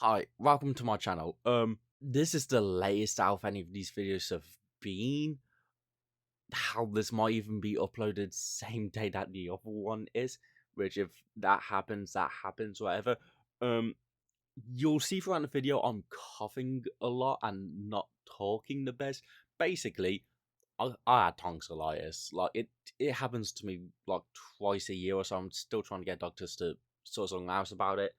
Hi, welcome to my channel. This is the latest out of any of these videos have been. How this might even be uploaded same day that the other one is, which if that happens, whatever. You'll see throughout the video I'm coughing a lot and not talking the best. Basically, I had tonsillitis. Like it happens to me like twice a year or so. I'm still trying to get doctors to sort something out about it.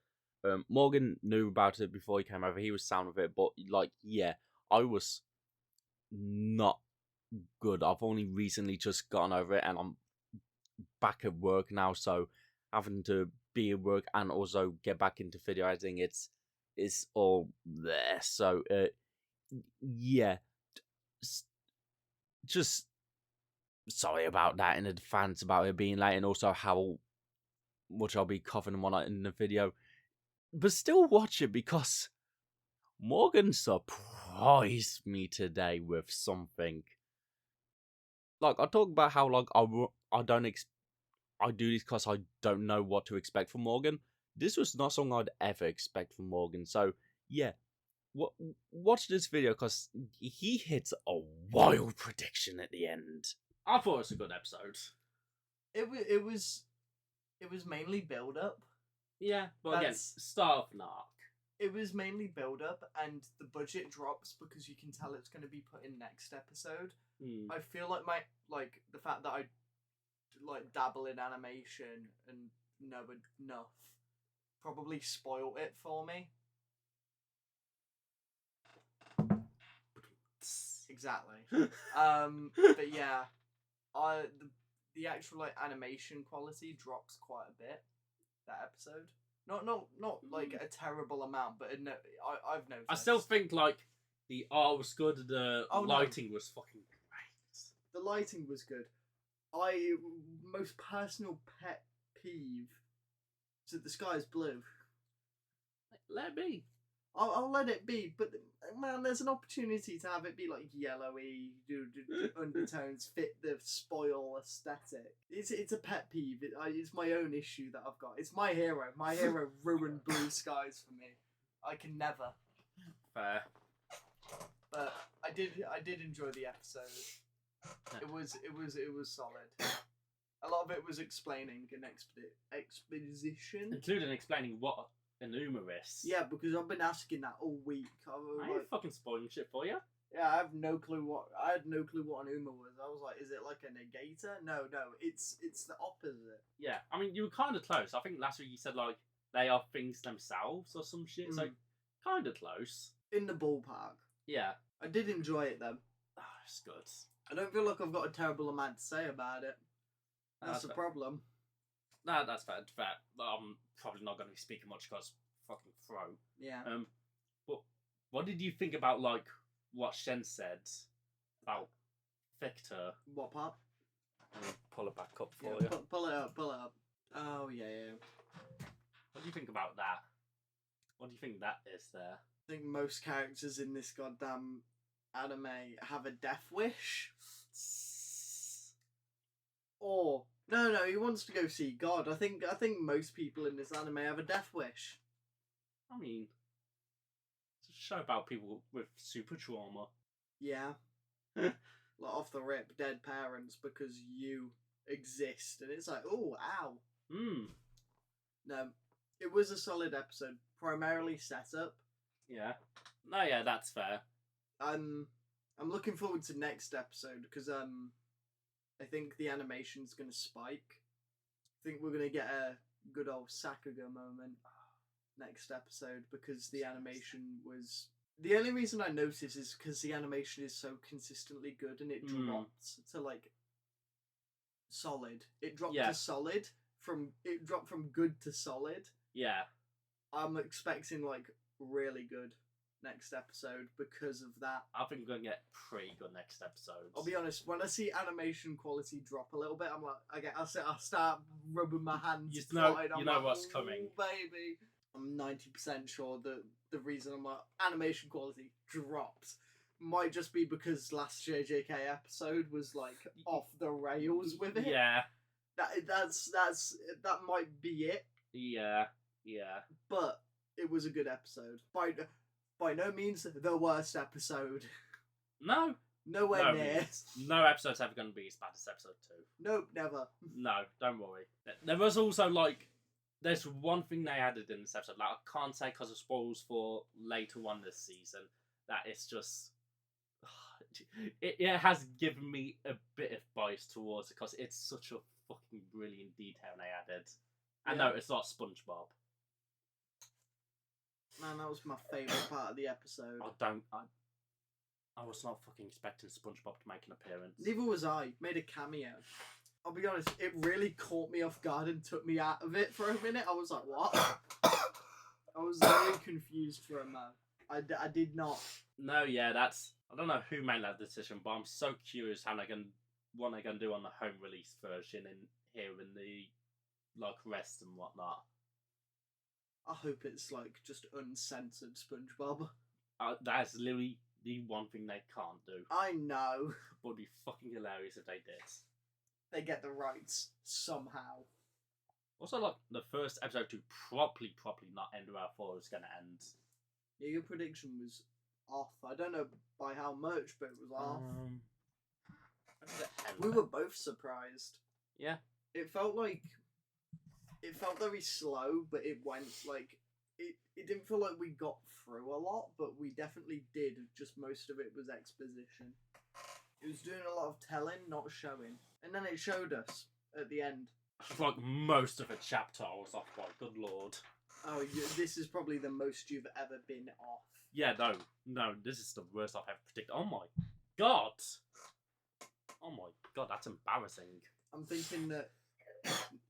Morgan knew about it before he came over. He was sound with it, but like, yeah, I was not good. I've only recently just gotten over it, and I'm back at work now, so having to be at work and also get back into video editing, it's all there. So, yeah, just sorry about that in advance about it being late, and also how much I'll be coughing and whatnot in the video. But still watch it because Morgan surprised me today with something. Like, I talk about how like I do this because I don't know what to expect from Morgan. This was not something I'd ever expect from Morgan. So yeah, watch this video because he hits a wild prediction at the end. I thought it was a good episode. It was mainly build up. Yeah, but again, start of an arc. It was mainly build up, and the budget drops because you can tell it's going to be put in next episode. I feel like the fact that I dabble in animation and know enough probably spoiled it for me. Exactly. But yeah, the actual animation quality drops quite a bit that episode. Not like a terrible amount, but I've noticed. I still think like the art was good. The lighting was fucking great. The lighting was good. Most personal pet peeve is that the sky is blue. Let it be. I'll let it be, but man, there's an opportunity to have it be like yellowy, do undertones, fit the spoil aesthetic. It's a pet peeve. It's my own issue that I've got. It's my hero. My hero ruined blue skies for me. I can never. Fair. But I did enjoy the episode. It was solid. A lot of it was explaining an exposition, including explaining what Enuma is. Yeah, because I've been asking that all week. I ain't fucking spoiling shit for you. Yeah, I had no clue what Enuma was. I was like, is it like a negator? No, it's the opposite. Yeah, I mean, you were kind of close. I think last week you said like they are things themselves or some shit. So kind of close. In the ballpark. Yeah, I did enjoy it though. Oh, it's good. I don't feel like I've got a terrible amount to say about it. That's the problem. No, that's fair. I'm probably not going to be speaking much because fucking throat. Yeah. But what did you think about like what Shen said about Victor? What part? I'll pull it back up for you. Pull it up. Oh yeah. What do you think about that? What do you think that is there? I think most characters in this goddamn anime have a death wish. Or no, he wants to go see God. I think most people in this anime have a death wish. I mean, it's a show about people with super trauma. Yeah. Like off the rip, dead parents because you exist, and it's like, oh, ow. No, it was a solid episode, primarily setup. Yeah. No, yeah, that's fair. I'm looking forward to next episode because I think the animation's gonna spike. I think we're gonna get a good old Sakuga moment next episode because the animation was. The only reason I notice is because the animation is so consistently good and it dropped to like solid. It dropped to solid it dropped from good to solid. Yeah. I'm expecting like really good next episode because of that. I think we're gonna get pretty good next episode. I'll be honest, when I see animation quality drop a little bit, I'm like, I'll start rubbing my hands. You know what's coming, baby. I'm 90% sure that the reason I'm like animation quality dropped might just be because last JJK episode was like off the rails with it. Yeah, that might be it. Yeah. But it was a good episode. By no means the worst episode. No. Nowhere near. No episode's ever going to be as bad as episode 2. Nope, never. No, don't worry. There was also, like, there's one thing they added in this episode. Like, I can't say because of spoils for later on this season, that it's just... It has given me a bit of bias towards it because it's such a fucking brilliant detail they added. And no, it's not SpongeBob. Man, that was my favourite part of the episode. I was not fucking expecting SpongeBob to make an appearance. Neither was I. Made a cameo. I'll be honest, it really caught me off guard and took me out of it for a minute. I was like, what? I was very confused for a moment. I did not. No, yeah, that's... I don't know who made that decision, but I'm so curious what they're going to do on the home release version in here in the, like, rest and whatnot. I hope it's, like, just uncensored SpongeBob. That's literally the one thing they can't do. I know. But it'd be fucking hilarious if they did. They get the rights somehow. Also, like, the first episode to properly not end where I thought it was going to end. Yeah, your prediction was off. I don't know by how much, but it was off. We were both surprised. Yeah. It felt very slow, but it went, like... It didn't feel like we got through a lot, but we definitely did. Just most of it was exposition. It was doing a lot of telling, not showing. And then it showed us at the end. For like most of a chapter, I was off by, good lord. Oh, this is probably the most you've ever been off. Yeah, no, this is the worst I've ever predicted. Oh my god! Oh my god, that's embarrassing. I'm thinking that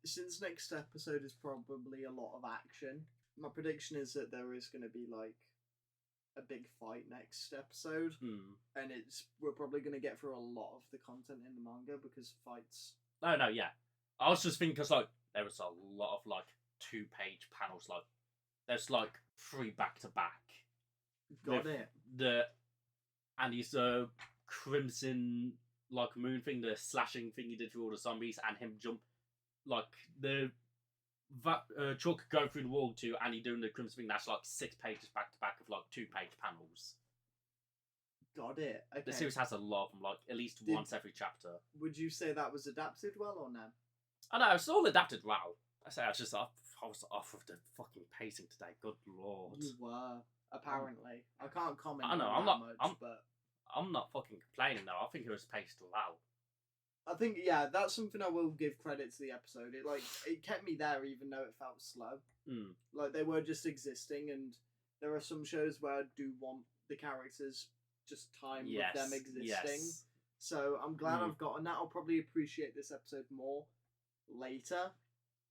since next episode is probably a lot of action, my prediction is that there is going to be, like, a big fight next episode. And we're probably going to get through a lot of the content in the manga because fights... No, yeah. I was just thinking because, like, there was a lot of, like, 2-page panels, like, there's, like, 3 back-to-back. Got it. And his crimson, like, moon thing, the slashing thing he did through all the zombies, and him jump, like, the... Chuck go through the wall to Annie doing the crimson thing. That's like 6 pages back to back of like 2-page panels. Got it. Okay. The series has a lot of them, like at least once every chapter. Would you say that was adapted well or no? I know it's all adapted well. I was off of the fucking pacing today. Good lord. You were apparently. I can't comment. I know. But I'm not fucking complaining though. I think it was paced well. I think, yeah, that's something I will give credit to the episode. It kept me there even though it felt slow. Like, they were just existing, and there are some shows where I do want the characters just time with them existing. Yes. So I'm glad I've gotten that. I'll probably appreciate this episode more later.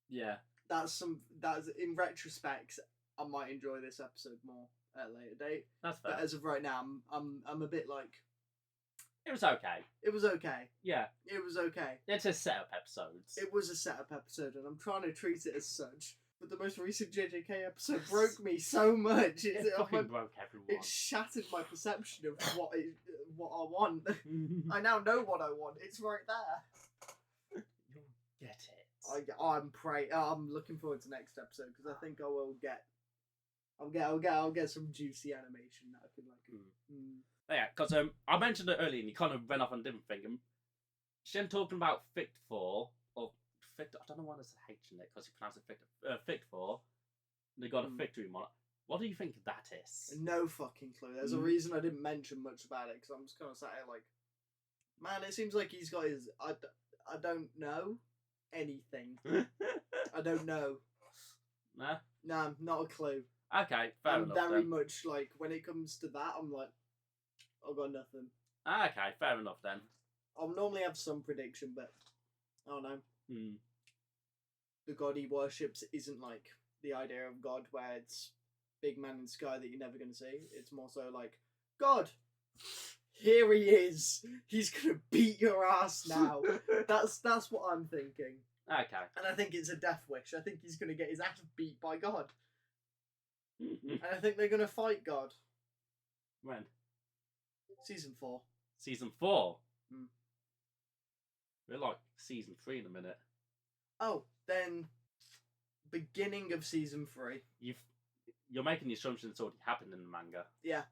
Yeah. That's in retrospect, I might enjoy this episode more at a later date. That's fair. But as of right now, I'm a bit like... It was okay. It was okay. Yeah. It was okay. It's a setup episode. It was a setup episode, and I'm trying to treat it as such. But the most recent JJK episode broke me so much. It fucking broke everyone. It shattered my perception of what I want. I now know what I want. It's right there. You'll get it. I'm looking forward to next episode because I think I will get. I'll get some juicy animation that I can like. Yeah, because I mentioned it earlier and you kind of went off on a different thing. Shen talking about Fict 4, or Fict, I don't know why there's a H in it because he pronounced it Fict 4. They got a victory on it. What do you think that is? No fucking clue. There's a reason I didn't mention much about it because I'm just kind of sat here like, man, it seems like he's got his. I don't know anything. I don't know. Nah? Nah, not a clue. Okay, fair enough. I'm very much like, when it comes to that, I'm like, I've got nothing. Okay, fair enough then. I'll normally have some prediction, but I don't know. The god he worships isn't like the idea of God where it's big man in sky that you're never going to see. It's more so like, God, here he is. He's going to beat your ass now. That's what I'm thinking. Okay. And I think it's a death wish. I think he's going to get his ass beat by God. And I think they're going to fight God. When? Season 4. Season 4? We're like season 3 in a minute. Oh, then beginning of season 3. you're making the assumption it's already happened in the manga. Yeah.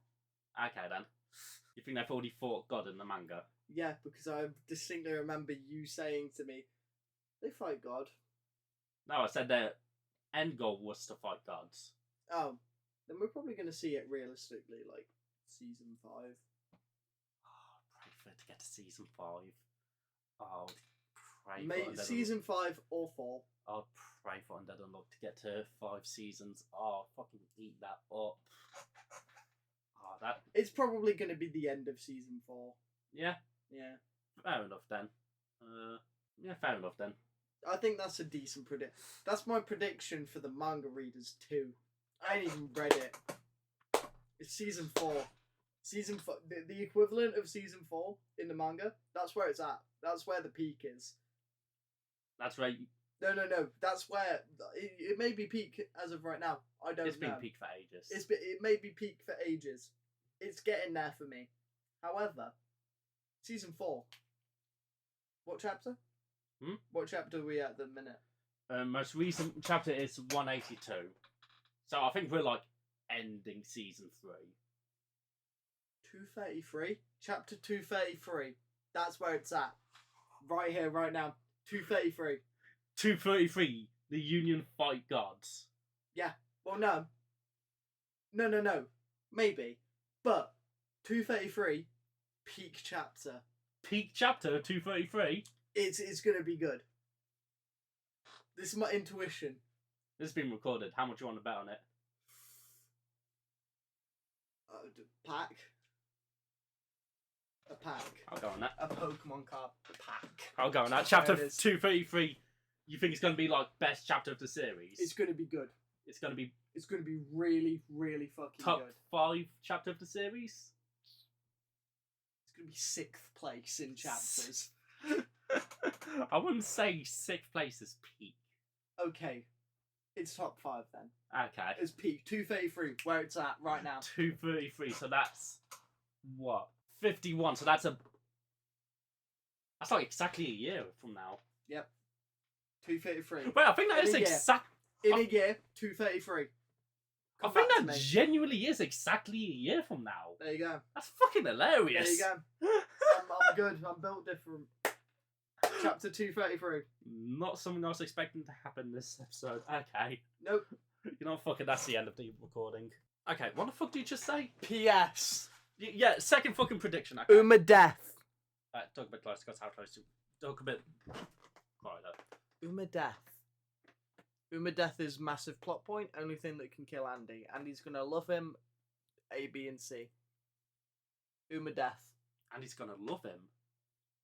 Okay then. You think they've already fought God in the manga? Yeah, because I distinctly remember you saying to me, they fight God. No, I said their end goal was to fight gods. Oh, then we're probably going to see it realistically, like season 5. Oh, pray for it to get to season 5. Oh, pray for Undead Season 5 or 4. I'll pray for Undead Unluck to get to 5 seasons. Oh, fucking eat that up. Oh, that. It's probably going to be the end of season 4. Yeah. Yeah. Fair enough then. Yeah, fair enough then. I think that's a decent predict. That's my prediction for the Manga Readers 2. I ain't even read it. It's season 4. Season 4, the equivalent of season 4 in the manga. That's where it's at. That's where the peak is. That's right. No. That's where it may be peak as of right now. I don't know. It's been peak for ages. It may be peak for ages. It's getting there for me. However, season 4. What chapter? What chapter are we at the minute? Most recent chapter is 182. So I think we're like ending season 3. 233? Chapter 233. That's where it's at. Right here, right now. 233. 233. The Union fight gods. Yeah. Well, no. No. Maybe. But 233, peak chapter. Peak chapter 233? It's going to be good. This is my intuition. This has been recorded. How much do you want to bet on it? Pack. A pack. I'll go on that. A Pokemon card pack. I'll go on that. Chapter 233. You think it's going to be like best chapter of the series? It's going to be good. It's going to be really, really fucking top good. 5 chapter of the series? It's going to be 6th place in chapters. I wouldn't say 6th place is peak. Okay. It's top 5 then. Okay. It's peak. 233, where it's at right now. 233, so that's what? 51, so that's like exactly a year from now. Yep. 233. Wait, I think that is exact. In a year, 233. I think that genuinely is exactly a year from now. There you go. That's fucking hilarious. There you go. I'm good. I'm built different. Chapter 233. Not something I was expecting to happen this episode. Okay. Nope. You know, fucking, that's the end of the recording. Okay, what the fuck did you just say? P.S. Yeah, second fucking prediction. Okay. Uma death. Talk a bit closer, because how close to... Talk a bit... quieter. Uma death. Uma death is massive plot point. Only thing that can kill Andy. Andy's gonna love him. A, B, and C. Uma death. Andy's gonna love him.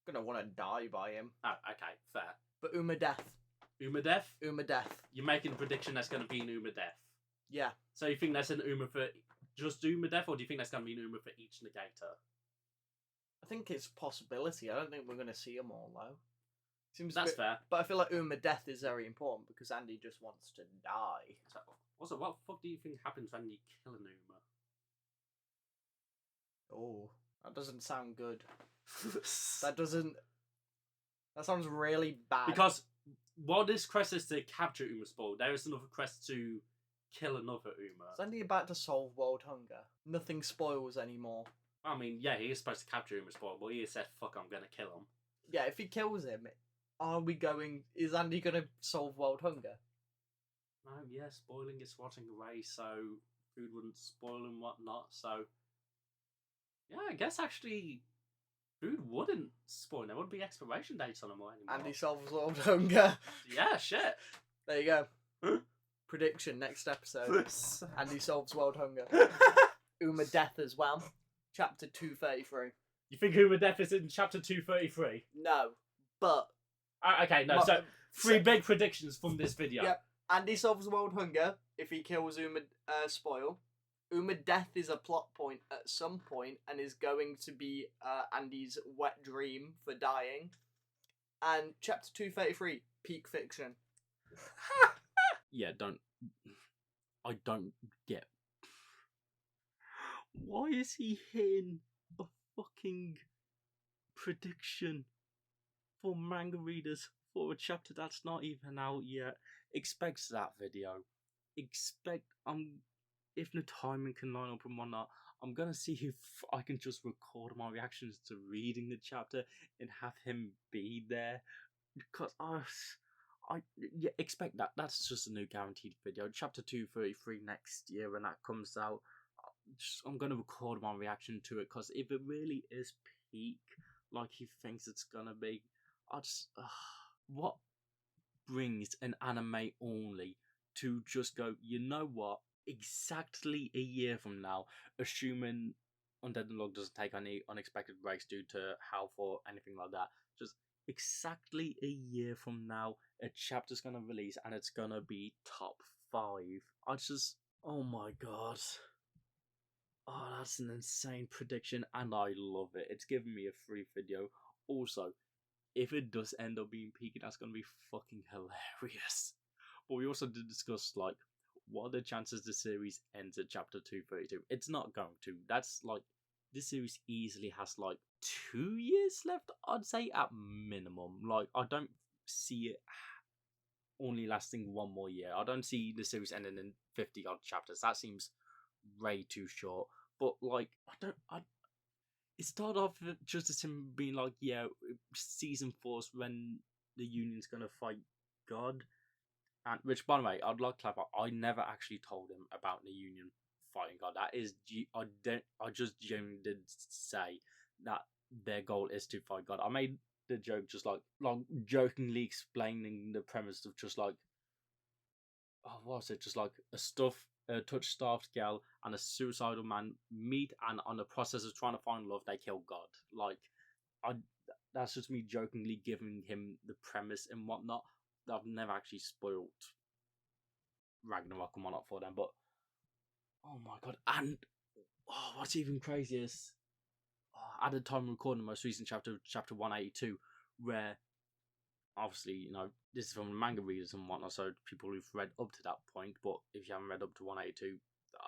Gonna want to die by him. Oh, okay, fair. But Uma death. Uma death? Uma death. You're making a prediction that's going to be an Uma death. Yeah. So you think that's an Uma for just Uma death, or do you think that's going to be an Uma for each negator? I think it's a possibility. I don't think we're going to see them all, though. Seems that's fair. But I feel like Uma death is very important because Andy just wants to die. So, also, what the fuck do you think happens when you kill an Uma? Oh, that doesn't sound good. That sounds really bad. Because while this quest is to capture Uma spoil, there is another quest to kill another Uma. Is Andy about to solve world hunger? Nothing spoils anymore. I mean, yeah, he is supposed to capture Uma spoil, but he said, "Fuck, I'm gonna kill him." Yeah, if he kills him, is Andy gonna solve world hunger? No, yeah, spoiling is rotting away, so food wouldn't spoil and whatnot. So, yeah, I guess actually. Food wouldn't spoil. There wouldn't be expiration dates on them anymore. Andy solves world hunger. Yeah, shit. There you go. Prediction next episode. Andy solves world hunger. Uma death as well. Chapter 233. You think Uma death is in chapter 233? No, but okay, no. So 3 big predictions from this video. Yep. Andy solves world hunger if he kills Uma spoil. Uma death is a plot point at some point and is going to be Andy's wet dream for dying. And chapter 233, peak fiction. Yeah, I don't get. Why is he hitting a fucking prediction for Manga Readers for a chapter that's not even out yet? Expect that video. if the timing can line up and whatnot, I'm gonna see if I can just record my reactions to reading the chapter and have him be there. Because yeah, expect that. That's just a new guaranteed video. Chapter 233 next year when that comes out. I'm gonna record my reaction to it because if it really is peak like he thinks it's gonna be, I just what brings an anime only to just go, you know what? Exactly a year from now, assuming Undead Unluck doesn't take any unexpected breaks due to health or anything like that, just exactly a year from now, a chapter's gonna release and it's gonna be top 5. I just, oh my god. Oh, that's an insane prediction and I love it. It's giving me a free video. Also, if it does end up being peaky, that's gonna be fucking hilarious. But we also did discuss like what are the chances the series ends at chapter 232. It's not going to. That's like this series easily has like 2 years left, I'd say at minimum. Like I don't see it only lasting 1 more year. I don't see the series ending in 50 odd chapters. That seems way too short. But like it started off just as him being like, yeah, season 4's when the Union's gonna fight God. And which, by the way, I'd like to clarify, I never actually told him about the Union fighting God. That is, I just genuinely did say that their goal is to fight God. I made the joke just like jokingly explaining the premise of just like, oh, what was it? Just like a touch-starved girl and a suicidal man meet, and on the process of trying to find love, they kill God. Like, that's just me jokingly giving him the premise and whatnot. I've never actually spoiled Ragnarok and whatnot for them, but oh my god! And what's even crazier is at the time of recording the most recent chapter 182, where obviously, you know, this is from Manga Readers and whatnot, so people who've read up to that point, but if you haven't read up to 182,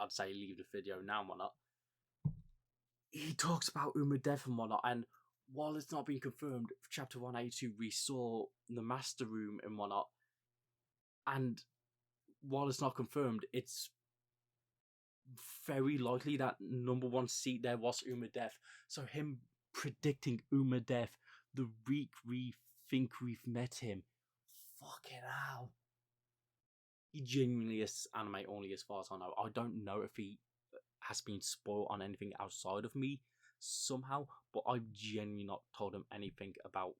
I'd say leave the video now and whatnot. He talks about Death and whatnot, and while it's not been confirmed, for chapter 182, we saw the Master Room and whatnot, and while it's not confirmed, it's very likely that number 1 seat there was Death. So him predicting Death the week we think we've met him, fucking hell. He genuinely is anime only as far as I know. I don't know if he has been spoiled on anything outside of me somehow, but I've genuinely not told him anything about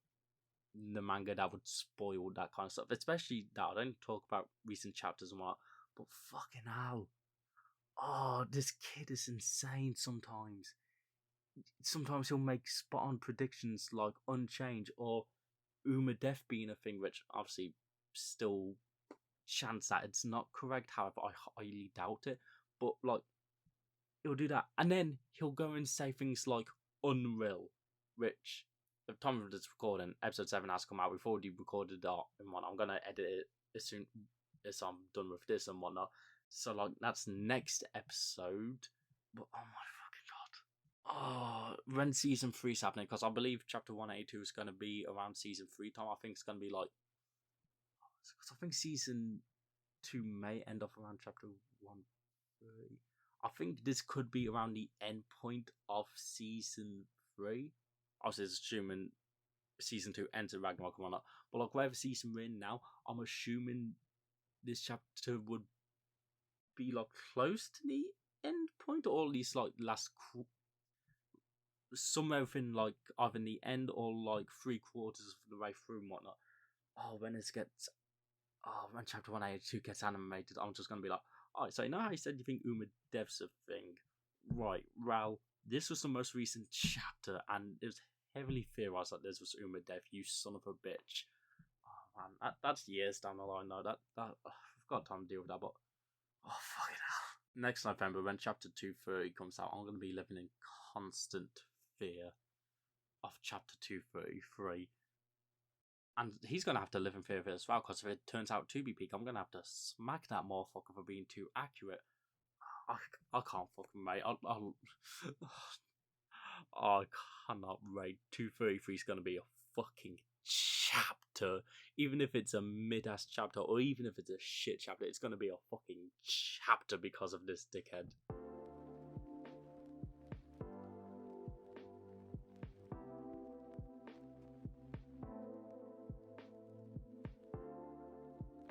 the manga that would spoil that kind of stuff. Especially that I don't talk about recent chapters and what, but fucking hell. Oh, this kid is insane sometimes. Sometimes he'll make spot on predictions like Unchanged or Death being a thing, which obviously still chance that it's not correct. However, I highly doubt it. But like, he'll do that, and then he'll go and say things like Unreal, which at the time of this recording, episode 7 has come out. We've already recorded that and whatnot. I'm gonna edit it as soon as I'm done with this and whatnot. So like, that's next episode. But oh my fucking god. Oh, when season 3's happening, because I believe chapter 182 is gonna be around season 3 time. I think it's gonna be like, because I think season 2 may end up around chapter 130. I think this could be around the end point of season 3. Obviously, it's assuming season 2 ends at Ragnarok and whatnot. But like, whatever season we're in now, I'm assuming this chapter would be like close to the end point, or at least like somewhere within like either the end or like 3/4 of the way through and whatnot. Oh, when chapter 182 gets animated, I'm just gonna be like, alright, so you know how you said you think Dev's a thing? Right, well, this was the most recent chapter, and it was heavily theorized that this was Dev, you son of a bitch. Oh man, that's years down the line though. I've got time to deal with that, but oh fucking hell. Next November, when chapter 230 comes out, I'm gonna be living in constant fear of chapter 233. And he's going to have to live in fear of it as well, because if it turns out to be peak, I'm going to have to smack that motherfucker for being too accurate. I can't fucking rate. I cannot rate. 233 is going to be a fucking chapter. Even if it's a mid-ass chapter, or even if it's a shit chapter, it's gonna be a fucking chapter because of this dickhead.